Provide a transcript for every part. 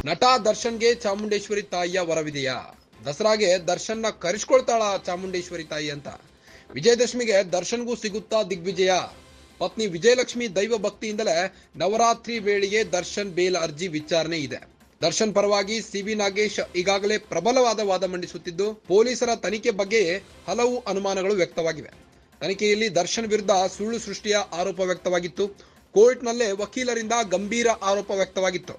ನಟ ದರ್ಶನ್ಗೆ ಚಾಮುಂಡೇಶ್ವರಿ ತಾಯಿಯ ವರವಿದೆಯಾ? ದಸರಾಗೆ ದರ್ಶನ್ನ ಕರೆಸ್ಕೊಳ್ತಾಳ ಚಾಮುಂಡೇಶ್ವರಿ ತಾಯಿ ಅಂತ. ವಿಜಯದಶಮಿಗೆ ದರ್ಶನ್ಗೂ ಸಿಗುತ್ತಾ ದಿಗ್ವಿಜಯ? ಪತ್ನಿ ವಿಜಯಲಕ್ಷ್ಮಿ ದೈವ ಭಕ್ತಿಯಿಂದಲೇ ನವರಾತ್ರಿ ವೇಳೆಗೆ ದರ್ಶನ್ ಬೇಲ್ ಅರ್ಜಿ ವಿಚಾರಣೆ ಇದೆ. ದರ್ಶನ್ ಪರವಾಗಿ ಸಿವಿ ನಾಗೇಶ್ ಈಗಾಗಲೇ ಪ್ರಬಲವಾದ ವಾದ ಮಂಡಿಸುತ್ತಿದ್ದು, ಪೊಲೀಸರ ತನಿಖೆ ಬಗ್ಗೆ ಹಲವು ಅನುಮಾನಗಳು ವ್ಯಕ್ತವಾಗಿವೆ. ತನಿಖೆಯಲ್ಲಿ ದರ್ಶನ್ ವಿರುದ್ಧ ಸುಳ್ಳು ಸೃಷ್ಟಿಯ ಆರೋಪ ವ್ಯಕ್ತವಾಗಿತ್ತು. ಕೋರ್ಟ್ನಲ್ಲೇ ವಕೀಲರಿಂದ ಗಂಭೀರ ಆರೋಪ ವ್ಯಕ್ತವಾಗಿತ್ತು.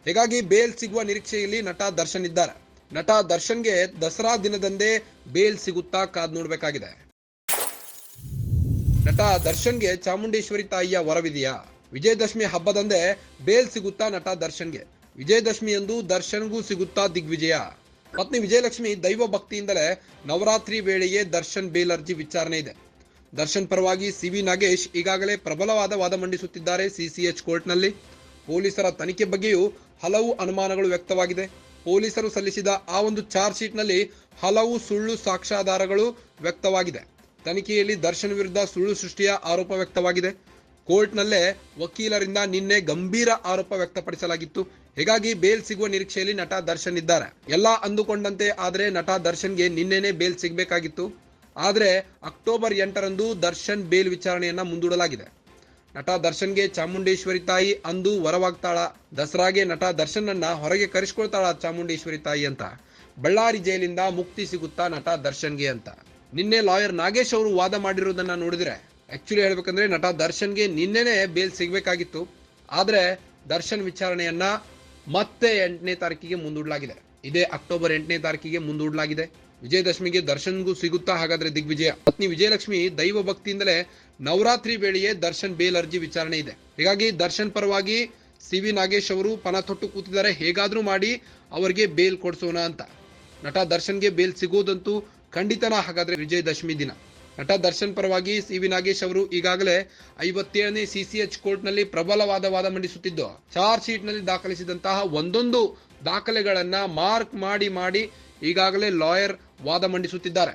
ಹೀಗಾಗಿ ಬೇಲ್ ಸಿಗುವ ನಿರೀಕ್ಷೆಯಲ್ಲಿ ನಟ ದರ್ಶನ್ ಇದ್ದಾರೆ. ನಟ ದರ್ಶನ್ಗೆ ದಸರಾ ದಿನದಂದೇ ಬೇಲ್ ಸಿಗುತ್ತಾ ಕಾದ್ ನೋಡಬೇಕಾಗಿದೆ. ನಟ ದರ್ಶನ್ಗೆ ಚಾಮುಂಡೇಶ್ವರಿ ತಾಯಿಯ ವರವಿದೆಯಾ? ವಿಜಯದಶಮಿ ಹಬ್ಬದಂದೇ ಬೇಲ್ ಸಿಗುತ್ತಾ ನಟ ದರ್ಶನ್ಗೆ? ವಿಜಯದಶಮಿಯಂದು ದರ್ಶನ್ಗೂ ಸಿಗುತ್ತಾ ದಿಗ್ವಿಜಯ? ಪತ್ನಿ ವಿಜಯಲಕ್ಷ್ಮಿ ದೈವ ಭಕ್ತಿಯಿಂದಲೇ ನವರಾತ್ರಿ ವೇಳೆಗೆ ದರ್ಶನ್ ಬೇಲ್ ಅರ್ಜಿ ವಿಚಾರಣೆ ಇದೆ. ದರ್ಶನ್ ಪರವಾಗಿ ಸಿವಿ ನಾಗೇಶ್ ಈಗಾಗಲೇ ಪ್ರಬಲವಾದ ವಾದ ಮಂಡಿಸುತ್ತಿದ್ದಾರೆ ಸಿಸಿಎಚ್ ಕೋರ್ಟ್ನಲ್ಲಿ. ಪೊಲೀಸರ ತನಿಖೆ ಬಗ್ಗೆಯೂ ಹಲವು ಅನುಮಾನಗಳು ವ್ಯಕ್ತವಾಗಿದೆ. ಪೊಲೀಸರು ಸಲ್ಲಿಸಿದ ಆ ಒಂದು ಚಾರ್ಜ್ ಶೀಟ್ನಲ್ಲಿ ಹಲವು ಸುಳ್ಳು ಸಾಕ್ಷ್ಯಾಧಾರಗಳು ವ್ಯಕ್ತವಾಗಿದೆ. ತನಿಖೆಯಲ್ಲಿ ದರ್ಶನ್ ವಿರುದ್ಧ ಸುಳ್ಳು ಸೃಷ್ಟಿಯ ಆರೋಪ ವ್ಯಕ್ತವಾಗಿದೆ. ಕೋರ್ಟ್ನಲ್ಲೇ ವಕೀಲರಿಂದ ನಿನ್ನೆ ಗಂಭೀರ ಆರೋಪ ವ್ಯಕ್ತಪಡಿಸಲಾಗಿತ್ತು. ಹೀಗಾಗಿ ಬೇಲ್ ಸಿಗುವ ನಿರೀಕ್ಷೆಯಲ್ಲಿ ನಟ ದರ್ಶನ್ ಇದ್ದಾರೆ. ಎಲ್ಲ ಅಂದುಕೊಂಡಂತೆ ಆದರೆ ನಟ ದರ್ಶನ್ಗೆ ನಿನ್ನೆನೇ ಬೇಲ್ ಸಿಗಬೇಕಾಗಿತ್ತು. ಆದರೆ ಅಕ್ಟೋಬರ್ 8ರಂದು ದರ್ಶನ್ ಬೇಲ್ ವಿಚಾರಣೆಯನ್ನ ಮುಂದೂಡಲಾಗಿದೆ. ನಟ ದರ್ಶನ್ಗೆ ಚಾಮುಂಡೇಶ್ವರಿ ತಾಯಿ ಅಂದು ವರವಾಗ್ತಾಳ? ದಸರಾಗೆ ನಟ ದರ್ಶನ್ನನ್ನ ಹೊರಗೆ ಕರೆಸ್ಕೊಳ್ತಾಳ ಚಾಮುಂಡೇಶ್ವರಿ ತಾಯಿ ಅಂತ? ಬಳ್ಳಾರಿ ಜೈಲಿಂದ ಮುಕ್ತಿ ಸಿಗುತ್ತಾ ನಟ ದರ್ಶನ್ಗೆ ಅಂತ ನಿನ್ನೆ ಲಾಯರ್ ನಾಗೇಶ್ ಅವರು ವಾದ ಮಾಡಿರೋದನ್ನ ನೋಡಿದ್ರೆ, ಆಕ್ಚುಲಿ ಹೇಳ್ಬೇಕಂದ್ರೆ ನಟ ದರ್ಶನ್ಗೆ ನಿನ್ನೆನೆ ಬೇಲ್ ಸಿಗಬೇಕಾಗಿತ್ತು. ಆದ್ರೆ ದರ್ಶನ್ ವಿಚಾರಣೆಯನ್ನ ಮತ್ತೆ 8ನೇ ತಾರೀಕಿಗೆ ಮುಂದೂಡಲಾಗಿದೆ. ಇದೇ ಅಕ್ಟೋಬರ್ 8ನೇ ತಾರೀಕಿಗೆ ಮುಂದೂಡಲಾಗಿದೆ. ವಿಜಯದಶಮಿಗೆ ದರ್ಶನ್ಗೂ ಸಿಗುತ್ತಾ ಹಾಗಾದ್ರೆ ದಿಗ್ವಿಜಯ? ಪತ್ನಿ ವಿಜಯಲಕ್ಷ್ಮಿ ದೈವ ಭಕ್ತಿಯಿಂದಲೇ ನವರಾತ್ರಿ ವೇಳೆಗೆ ದರ್ಶನ್ ಬೇಲ್ ಅರ್ಜಿ ವಿಚಾರಣೆ ಇದೆ. ಹೀಗಾಗಿ ದರ್ಶನ್ ಪರವಾಗಿ ಸಿವಿ ನಾಗೇಶ್ ಅವರು ಪಣ ತೊಟ್ಟು ಕೂತಿದ್ದಾರೆ. ಹೇಗಾದ್ರೂ ಮಾಡಿ ಅವರಿಗೆ ಬೇಲ್ ಕೊಡಿಸೋಣ ಅಂತ. ನಟ ದರ್ಶನ್ಗೆ ಬೇಲ್ ಸಿಗೋದಂತೂ ಖಂಡಿತನ ಹಾಗಾದ್ರೆ ವಿಜಯದಶಮಿ ದಿನ. ನಟ ದರ್ಶನ್ ಪರವಾಗಿ ಸಿವಿ ನಾಗೇಶ್ ಅವರು ಈಗಾಗಲೇ 57ನೇ ಸಿಸಿಎಚ್ ಕೋರ್ಟ್ನಲ್ಲಿ ಪ್ರಬಲವಾದ ವಾದ ಮಂಡಿಸುತ್ತಿದ್ದು, ಚಾರ್ಜ್ ಶೀಟ್ ನಲ್ಲಿ ದಾಖಲಿಸಿದಂತಹ ಒಂದೊಂದು ದಾಖಲೆಗಳನ್ನ ಮಾರ್ಕ್ ಮಾಡಿ ಈಗಾಗಲೇ ಲಾಯರ್ ವಾದ ಮಂಡಿಸುತ್ತಿದ್ದಾರೆ.